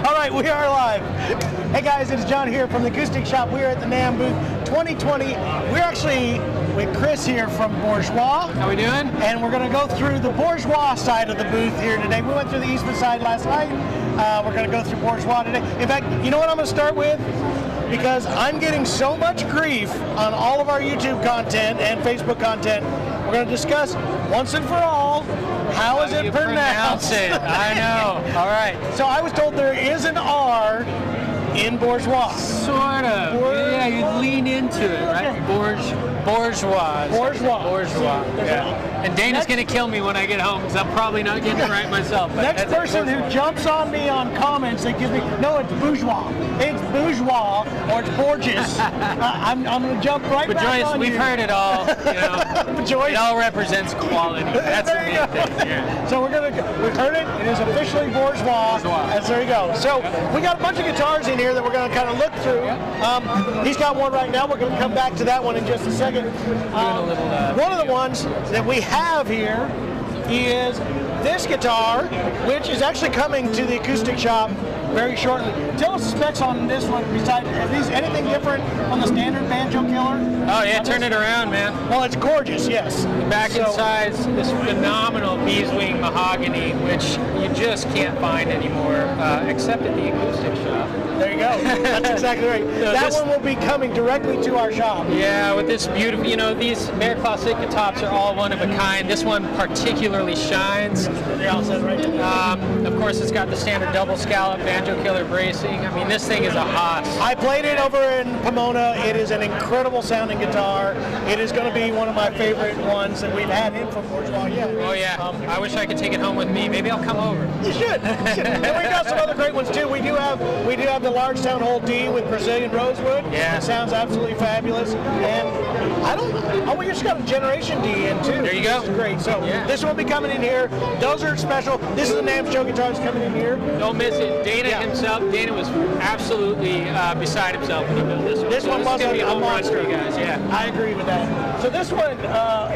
All right, we are live. Hey guys, it's John here from the Acoustic Shop. We are at the NAMM booth 2020. We're actually with Chris here from Bourgeois. How we doing? And we're going to go through the Bourgeois side of the booth here today. We went through the Eastman side last night. We're going to go through Bourgeois today. In fact, you know what I'm going to start with? Because I'm getting so much grief on all of our YouTube content and Facebook content. We're going to discuss once and for all, how is it pronounced? I know. All right. So I was told there is an R in Bourgeois. Sort of. Yeah, you lean into it, right? Bourgeois. Bourgeois. Yeah. And Dana's going to kill me when I get home because I'm probably not getting it right myself. But next person who jumps on me on comments that gives me, no, it's bourgeois. It's bourgeois or it's Borges. I'm going to jump right but back Joyce, on we've you. heard it all. You know, Joyce, it all represents quality. That's the main thing. Yeah. So we've heard it. It is officially bourgeois. And there you go. So we got a bunch of guitars in here that we're going to kind of look through. He's got one right now. We're going to come back to that one in just a second. One of the ones that we have here is this guitar, which is actually coming to the Acoustic Shop very shortly. Tell us the specs on this one. Besides, are these anything different on the standard banjo killer? Oh yeah, turn it around, man. Well, it's gorgeous, yes. Back inside this phenomenal beeswing mahogany, which you just can't find anymore, except at the Acoustic Shop. There you go. That's exactly right. So that one will be coming directly to our shop. Yeah, with this beautiful, you know, these Bear Claw Sitka tops are all one of a kind. This one particularly shines. They all said right. Of course, it's got the standard double scallop banjo killer bracing. I mean, this thing is a hoss. I played it over in Pomona. It is an incredible sounding guitar. It is going to be one of my favorite ones that we've had in from Bourgeois yet. Oh yeah. I wish I could take it home with me. Maybe I'll come over. You should. And we've got some other great ones too. We do have the large sound hole D with Brazilian rosewood. Yeah. It sounds absolutely fabulous. And we just got a Generation D in too. There you go. This is great. So this will be coming in here. Those are special. This is the NAMM Show guitars coming in here. Don't miss it. Dana himself. Dana was absolutely beside himself when he built this one. This one was a a monster, you guys. Yeah. I agree with that. So this one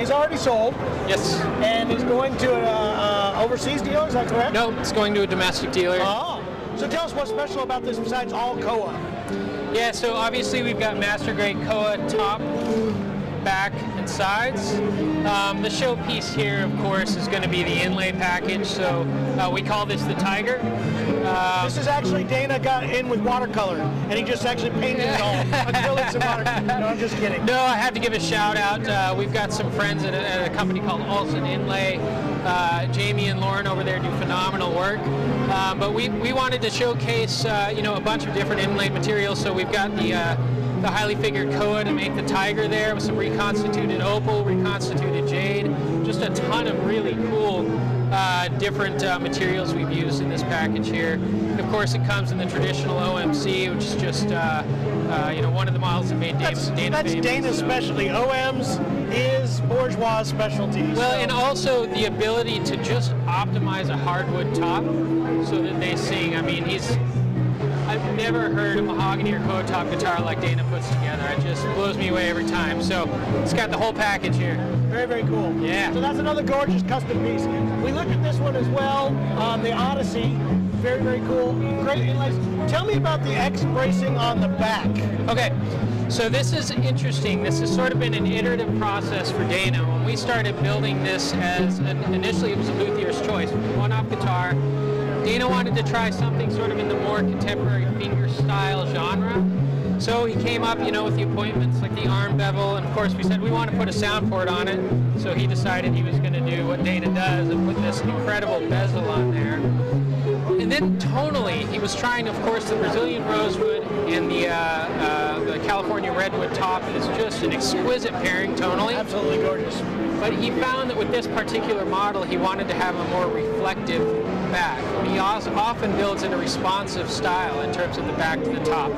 is already sold. Yes. And is going to an overseas dealer. Is that correct? No, it's going to a domestic dealer. Oh. So tell us what's special about this besides all Koa. Yeah, so obviously we've got master grade Koa top, back, and sides. The showpiece here, of course, is going to be the inlay package. So we call this the Tiger. This is actually Dana got in with watercolor, and he just actually painted it all acrylics and watercolor. No, I'm just kidding. No, I have to give a shout out. We've got some friends at a company called Olsen Inlay. Jamie and Lauren over there do phenomenal work. But we wanted to showcase a bunch of different inlay materials. So we've got the highly figured Koa to make the Tiger there with some reconstituted opal, reconstituted jade, just a ton of really cool different materials we've used in this package here. And of course, it comes in the traditional OMC, which is just one of the models that made Dana famous. That's Dana's specialty. OMs is Bourgeois' specialty. Well, and also the ability to just optimize a hardwood top so that they sing. I mean, I've never heard a mahogany or Koa top guitar like Dana puts together. It just blows me away every time. So it's got the whole package here. Very, very cool. Yeah. So that's another gorgeous custom piece. We looked at this one as well, the Odyssey. Very, very cool. Great inlays. Tell me about the X bracing on the back. Okay. So this is interesting. This has sort of been an iterative process for Dana. When we started building this initially it was a luthier's choice, one-off guitar. Dana wanted to try something sort of in the more contemporary finger style genre. So he came up, with the appointments like the arm bevel, and of course we said we want to put a sound port on it. So he decided he was going to do what Dana does and put this incredible bezel on there. And then tonally, he was trying, of course, the Brazilian rosewood and the California redwood top is just an exquisite pairing tonally. Absolutely gorgeous. But he found that with this particular model, he wanted to have a more reflective back. He also often builds in a responsive style in terms of the back to the top.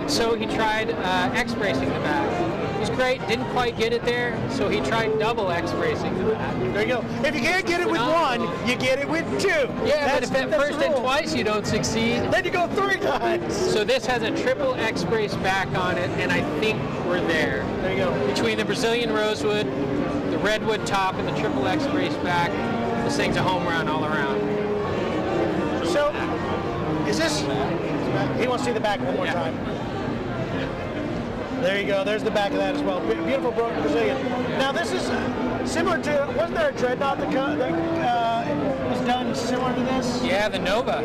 So he tried X-bracing the back. It was great, didn't quite get it there, so he tried double X-bracing the back. There you go. If you can't get it with one, you get it with two. Yeah, but if at first and twice you don't succeed, then you go 3 times. So this has a triple X-brace back on it, and I think we're there. There you go. Between the Brazilian rosewood, the redwood top, and the triple X-brace back, this thing's a home run all around. So, is this He wants to see the back one more time. There you go. There's the back of that as well. Beautiful Brazilian. Now this is similar to, wasn't there a Dreadnaught that was done similar to this? Yeah, the Nova.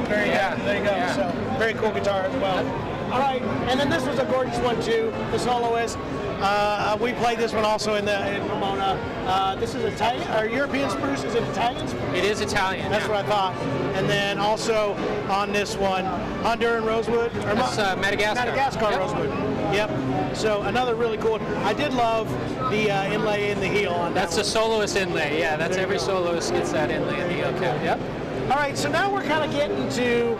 There you go. Yeah. So very cool guitar as well. All right, and then this was a gorgeous one too. The soloist. We played this one also in Pomona. This is Italian or European spruce. Is it Italian spruce? It is Italian. That's what I thought. And then also on this one, Honduran rosewood. Or That's Madagascar. Madagascar rosewood. Yep. So another really cool. I did love the inlay in the heel on that. That's the soloist inlay. Yeah, that's every soloist gets that inlay in the heel. Okay. Yep. All right, so now we're kind of getting to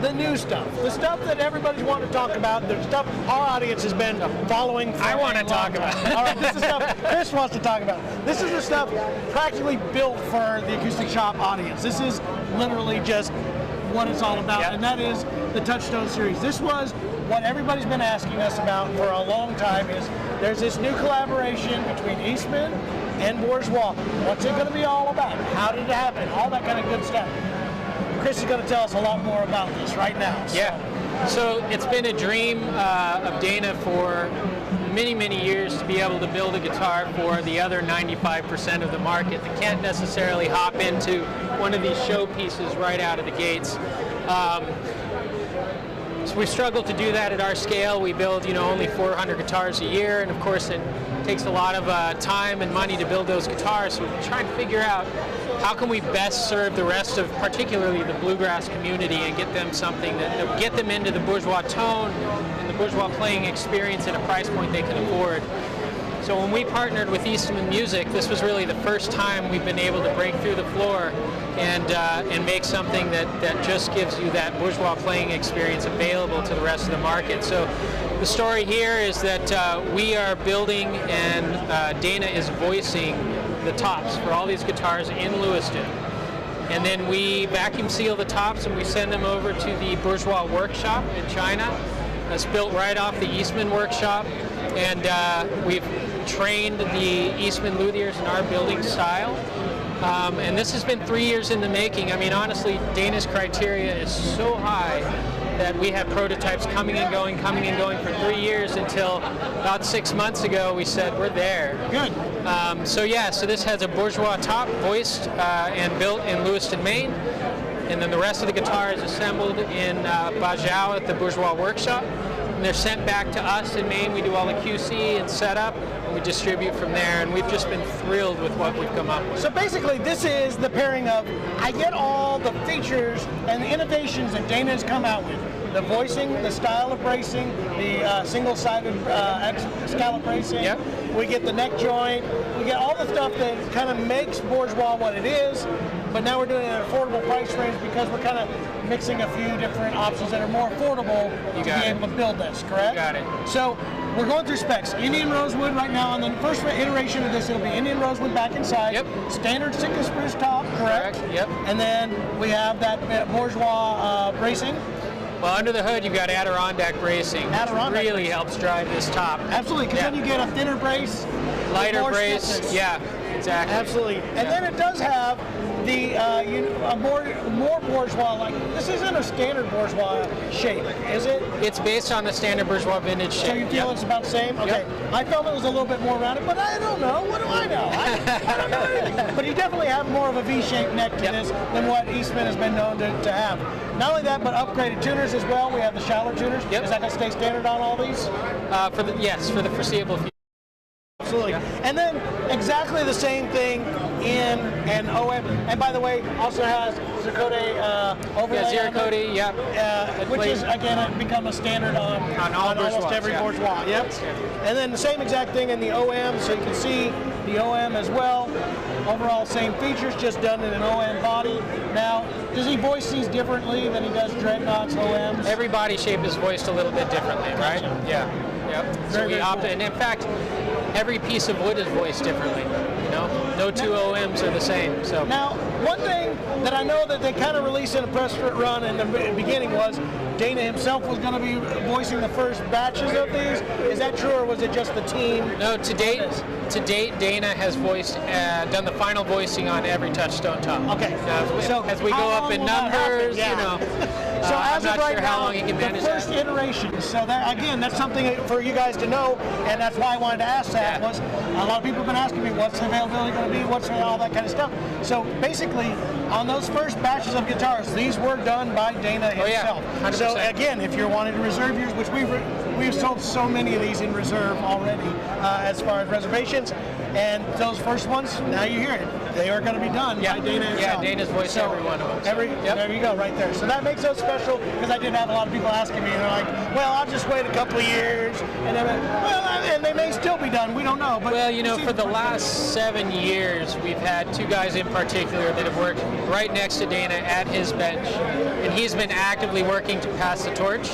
the new stuff, the stuff that everybody's wanting to talk about, the stuff our audience has been following for I want to talk about. All right, this is stuff Chris wants to talk about. This is the stuff practically built for the Acoustic Shoppe audience. This is literally just what it's all about, and that is the Touchstone series. This was what everybody's been asking us about for a long time. Is there's this new collaboration between Eastman and Bourgeois. What's it going to be all about? How did it happen? All that kind of good stuff. Chris is going to tell us a lot more about this right now. So. Yeah. So it's been a dream of Dana for many, many years to be able to build a guitar for the other 95% of the market that can't necessarily hop into one of these show pieces right out of the gates. So we struggle to do that at our scale. We build, only 400 guitars a year, and of course it takes a lot of time and money to build those guitars. So we're trying to figure out how can we best serve the rest of, particularly the bluegrass community, and get them something that will get them into the bourgeois tone and the bourgeois playing experience at a price point they can afford. So when we partnered with Eastman Music, this was really the first time we've been able to break through the floor and make something that just gives you that bourgeois playing experience available to the rest of the market. So the story here is that we are building and Dana is voicing the tops for all these guitars in Lewiston. And then we vacuum seal the tops and we send them over to the Bourgeois workshop in China. That's built right off the Eastman workshop. And we've trained the Eastman luthiers in our building style. And this has been 3 years in the making. I mean, honestly, Dana's criteria is so high that we had prototypes coming and going for 3 years until about 6 months ago we said we're there. Good. So this has a bourgeois top voiced and built in Lewiston, Maine. And then the rest of the guitar is assembled in Bajau at the Bourgeois workshop. And they're sent back to us in Maine. We do all the QC and setup, and we distribute from there. And we've just been thrilled with what we've come up with. So basically, this is the pairing of, I get all the features and the innovations that Dana has come out with. The voicing, the style of bracing, the single-sided scallop bracing. Yep. We get the neck joint. We get all the stuff that kind of makes Bourgeois what it is. But now we're doing it at an affordable price range because we're kind of mixing a few different options that are more affordable to be able to build this, correct? You got it. So we're going through specs. Indian rosewood right now, and then the first iteration of this, it'll be Indian rosewood back inside. Yep. Standard single spruce top, correct? Yep. And then we have that Bourgeois bracing. Well, under the hood, you've got Adirondack bracing, which really helps drive this top. Absolutely, because then you get a thinner brace, lighter brace. Stiffness. Yeah, exactly. Absolutely. And then it does have the more bourgeois, like this isn't a standard bourgeois shape, is it? It's based on the standard bourgeois vintage shape. So you feel it's about the same? Okay. Yep. I felt it was a little bit more rounded, but I don't know. What do I know? I don't know anything. But you definitely have more of a V-shaped neck to this than what Eastman has been known to have. Not only that, but upgraded tuners as well. We have the shallow tuners. Yep. Is that going to stay standard on all these? For the foreseeable future. Absolutely. And then exactly the same thing in an OM. And by the way, also has Zircote overlay. Yeah, Zircote, yep. Which is, again, become a standard on almost every Bourgeois. Yep. And then the same exact thing in the OM, so you can see the OM as well. Overall, same features, just done in an OM body. Now, does he voice these differently than he does Dreadnaughts, OMs? Every body shape is voiced a little bit differently, right? Yeah. Yep. So we opted, and in fact, every piece of wood is voiced differently. No two OMs are the same. So now, one thing that I know that they kind of released in a press run in the beginning was Dana himself was going to be voicing the first batches of these. Is that true, or was it just the team? No, to date, Dana has voiced, done the final voicing on every Touchstone top. Okay. So as we go up in numbers, So as I'm of not right sure how now, long you can the manage first that. iteration. So that, again, that's something for you guys to know, and that's why I wanted to ask that. Yeah. Was a lot of people have been asking me, what's the availability going to be? What's all that kind of stuff? So basically, on those first batches of guitars, these were done by Dana himself. Yeah, 100%. So again, if you're wanting to reserve yours, which we've sold so many of these in reserve already, as far as reservations, and those first ones, now you hear it. They are going to be done by Dana himself. Yeah, Dana's voiced every one of them. There you go, right there. So that makes those special, because I did have a lot of people asking me, and they're like, well, I'll just wait a couple of years, and then, and they may still be done. We don't know. But well, you know, for the last 7 years, we've had two guys in particular that have worked right next to Dana at his bench, and he's been actively working to pass the torch.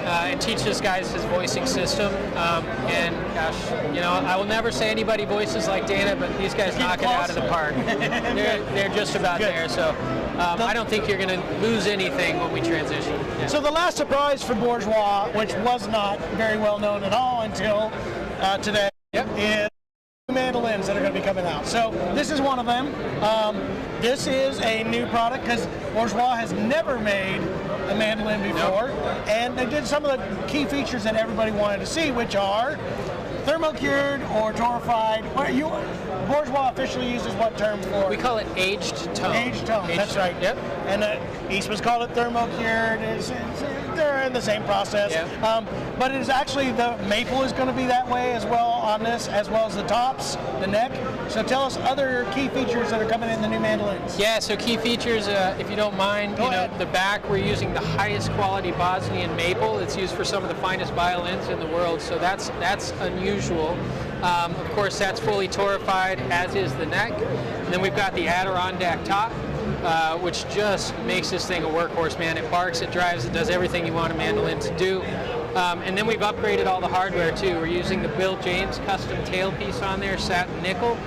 And teach this guys his voicing system. And gosh, you know, I will never say anybody voices like Dana, but these guys knock it out of the park. They're just about there. So I don't think you're going to lose anything when we transition. Yeah. So the last surprise for Bourgeois, which was not very well known at all until today, is mandolins that are going to be coming out. So this is one of them. This is a new product because Bourgeois has never made a mandolin before, and they did some of the key features that everybody wanted to see, which are thermo-cured or torrefied. Bourgeois officially uses what term for? We call it aged tone. Aged tone, that's right. Yep. And Eastman's called it thermo-cured. They're in the same process. Yep. But it is actually, the maple is going to be that way as well on this, as well as the tops, the neck. So tell us other key features that are coming in the new mandolins. Yeah, so key features, if you don't mind, the back, we're using the highest quality Bosnian maple. It's used for some of the finest violins in the world, so that's unusual. Of course, that's fully torrefied, as is the neck. And then we've got the Adirondack top, which just makes this thing a workhorse, man. It barks, it drives, it does everything you want a mandolin to do. And then we've upgraded all the hardware too. We're using the Bill James custom tailpiece on there, satin nickel.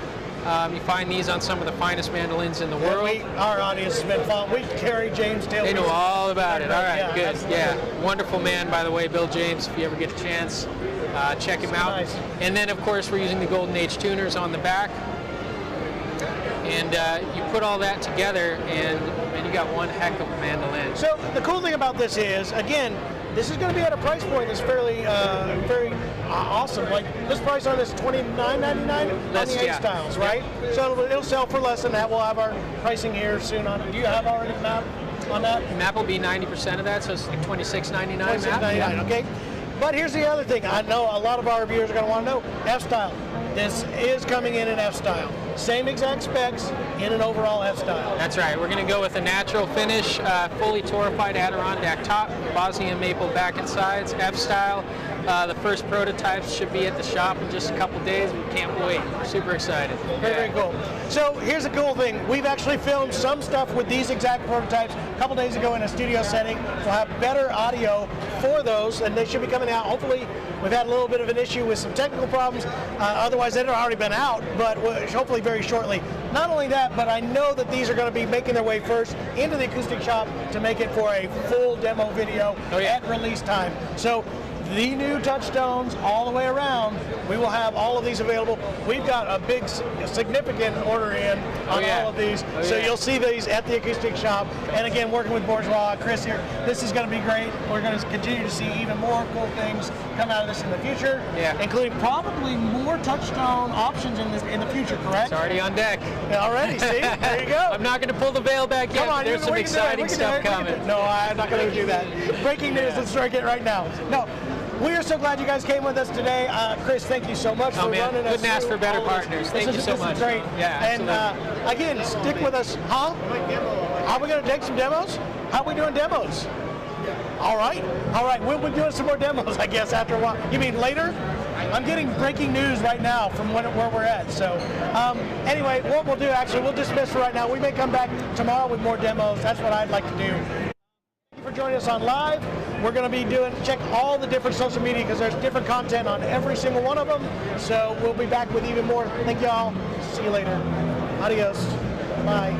You find these on some of the finest mandolins in the world. Our audience has been fun. We carry James tailpiece. They know all about it. All right, yeah, good. absolutely. Yeah, wonderful man, by the way, Bill James. If you ever get a chance, check him out. Nice. And then, of course, we're using the Golden Age tuners on the back. And you put all that together, and you got one heck of a mandolin. So the cool thing about this is, again, this is going to be at a price point that's fairly, very awesome. Like this price on this $29.99 on the A styles, right? So it'll sell for less than that. We'll have our pricing here soon on it. Do you have already map on that? Map will be 90% of that, so it's like $26.99. $26.99, okay. But here's the other thing. I know a lot of our viewers are going to want to know F-style. This is coming in an F-style. Same exact specs in an overall F-style. That's right. We're going to go with a natural finish, fully torrefied Adirondack top, Bosnian maple back and sides, F-style. The first prototypes should be at the shop in just a couple days. We can't wait. We're super excited. Very cool. So here's the cool thing. We've actually filmed some stuff with these exact prototypes a couple days ago in a studio setting. We'll have better audio for those, and they should be coming out. Hopefully, we've had a little bit of an issue with some technical problems. Otherwise, they'd have already been out, but hopefully very shortly. Not only that, but I know that these are going to be making their way first into the acoustic shop to make it for a full demo video at release time. So the new Touchstones all the way around, we will have all of these available. We've got a big, significant order in on all of these. So you'll see these at the acoustic shop. And again, working with Bourgeois, Chris here, this is going to be great. We're going to continue to see even more cool things come out of this in the future, including probably more Touchstone options in the future, correct? It's already on deck. Already, see? There you go. I'm not going to pull the veil back yet, Come on, but there's some exciting stuff coming. No, I'm not going to do that. Breaking news, let's strike it right now. No. We are so glad you guys came with us today. Chris, thank you so much for running us. Couldn't ask for better partners. Thank you so much. This is great. Yeah, absolutely. And again, stick with us. Huh? Are we going to take some demos? How are we doing demos? All right. All right. We'll be doing some more demos, I guess, after a while. You mean later? I'm getting breaking news right now from where we're at. So anyway, what we'll do, actually, we'll dismiss for right now. We may come back tomorrow with more demos. That's what I'd like to do. Thank you for joining us on live. We're going to be check all the different social media because there's different content on every single one of them. So we'll be back with even more. Thank y'all. See you later. Adios. Bye.